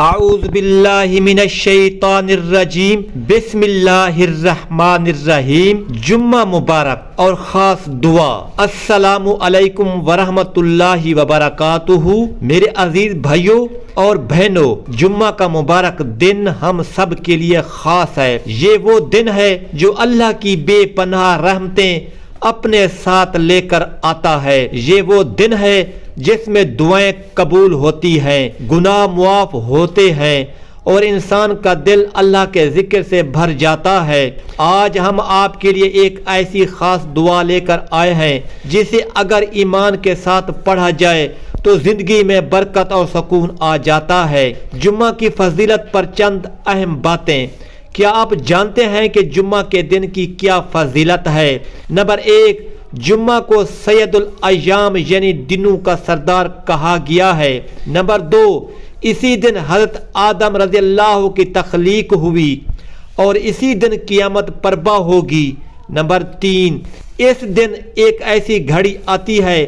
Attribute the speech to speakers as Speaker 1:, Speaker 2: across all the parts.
Speaker 1: اعوذ باللہ من الشیطان الرجیم، بسم اللہ الرحمن الرحیم۔ جمعہ مبارک اور خاص دعا۔ السلام علیکم ورحمۃ اللہ وبرکاتہ۔ میرے عزیز بھائیوں اور بہنوں، جمعہ کا مبارک دن ہم سب کے لیے خاص ہے۔ یہ وہ دن ہے جو اللہ کی بے پناہ رحمتیں اپنے ساتھ لے کر آتا ہے۔ یہ وہ دن ہے جس میں دعائیں قبول ہوتی ہیں، گناہ معاف ہوتے ہیں اور انسان کا دل اللہ کے ذکر سے بھر جاتا ہے۔ آج ہم آپ کے لیے ایک ایسی خاص دعا لے کر آئے ہیں جسے اگر ایمان کے ساتھ پڑھا جائے تو زندگی میں برکت اور سکون آ جاتا ہے۔ جمعہ کی فضیلت پر چند اہم باتیں۔ کیا آپ جانتے ہیں کہ جمعہ کے دن کی کیا فضیلت ہے؟ نمبر 1، جمعہ کو سید الایام یعنی دنوں کا سردار کہا گیا ہے۔ نمبر 2، اسی دن حضرت آدم رضی اللہ کی تخلیق ہوئی اور اسی دن قیامت برپا ہوگی۔ نمبر 3، اس دن ایک ایسی گھڑی آتی ہے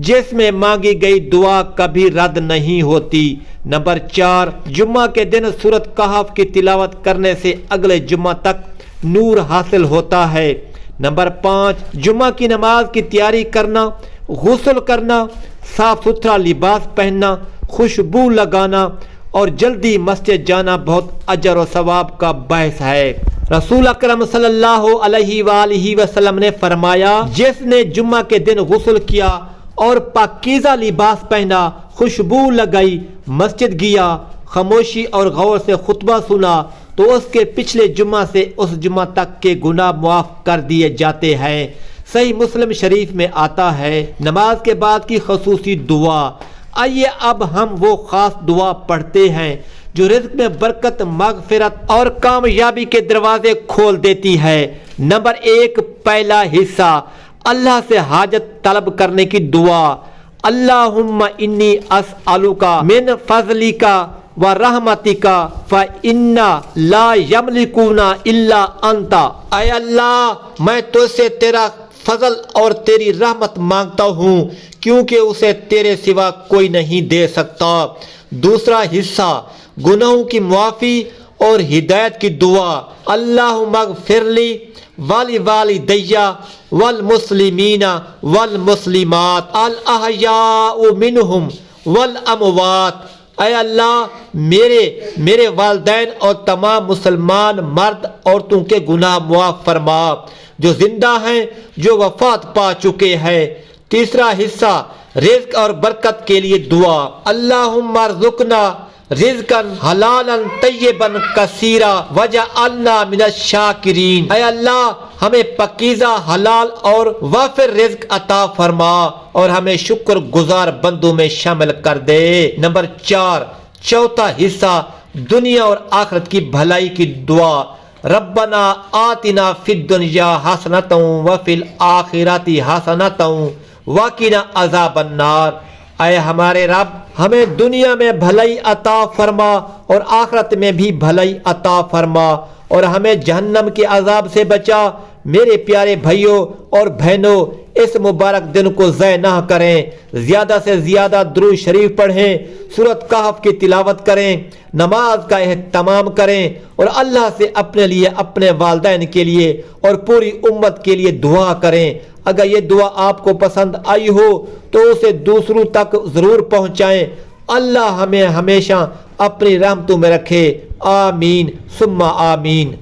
Speaker 1: جس میں مانگی گئی دعا کبھی رد نہیں ہوتی۔ نمبر 4، جمعہ کے دن سورۃ کہف کی تلاوت کرنے سے اگلے جمعہ تک نور حاصل ہوتا ہے۔ نمبر 5، جمعہ کی نماز کی تیاری کرنا، غسل کرنا، صاف ستھرا لباس پہننا، خوشبو لگانا اور جلدی مسجد جانا بہت اجر و ثواب کا باعث ہے۔ رسول اکرم صلی اللہ علیہ وآلہ وسلم نے فرمایا، جس نے جمعہ کے دن غسل کیا اور پاکیزہ لباس پہنا، خوشبو لگائی، مسجد گیا، خاموشی اور غور سے خطبہ سنا تو اس کے پچھلے جمعہ سے اس جمعہ تک کے گناہ معاف کر دیے جاتے ہیں۔ صحیح مسلم شریف میں آتا ہے۔ نماز کے بعد کی خصوصی دعا۔ آئیے اب ہم وہ خاص دعا پڑھتے ہیں جو رزق میں برکت، مغفرت اور کامیابی کے دروازے کھول دیتی ہے۔ نمبر 1، پہلا حصہ، اللہ سے حاجت طلب کرنے کی دعا۔ اللہم انی اسألک من فضلک ورحمتک فإن لا یملکون الا انت۔ اے اللہ، میں تجھ سے تیرا فضل اور تیری رحمت مانگتا ہوں کیونکہ اسے تیرے سوا کوئی نہیں دے سکتا۔ دوسرا حصہ، گناہوں کی معافی اور ہدایت کی دعا۔ اللہم اغفر لی ولوالدی والمسلمین والمسلمات الاحیاء منہم والاموات۔ اے اللہ، میرے والدین اور تمام مسلمان مرد عورتوں کے گناہ معاف فرما، جو زندہ ہیں، جو وفات پا چکے ہیں۔ تیسرا حصہ، رزق اور برکت کے لیے دعا۔ اللہم ارزقنا رزقا حلالا طیبا کثیرا وجعلنا من الشاکرین۔ اے اللہ، ہمیں پاکیزہ، حلال اور وافر رزق عطا فرما اور ہمیں شکر گزار بندوں میں شامل کر دے۔ نمبر 4، چوتھا حصہ، دنیا اور آخرت کی بھلائی کی دعا۔ ربنا آتنا فی الدنیا حسنۃ وفی الآخرۃ حسنۃ وقنا عذاب النار۔ اے ہمارے رب، ہمیں دنیا میں بھلائی عطا فرما اور آخرت میں بھی بھلائی عطا فرما اور ہمیں جہنم کے عذاب سے بچا۔ میرے پیارے بھائیوں اور بہنوں، اس مبارک دن کو ضائع نہ کریں، زیادہ سے زیادہ درود شریف پڑھیں، سورۃ کہف کی تلاوت کریں، نماز کا اہتمام کریں اور اللہ سے اپنے لیے، اپنے والدین کے لیے اور پوری امت کے لیے دعا کریں۔ اگر یہ دعا آپ کو پسند آئی ہو تو اسے دوسروں تک ضرور پہنچائیں۔ اللہ ہمیں ہمیشہ اپنی رحمتوں میں رکھے۔ آمین ثم آمین۔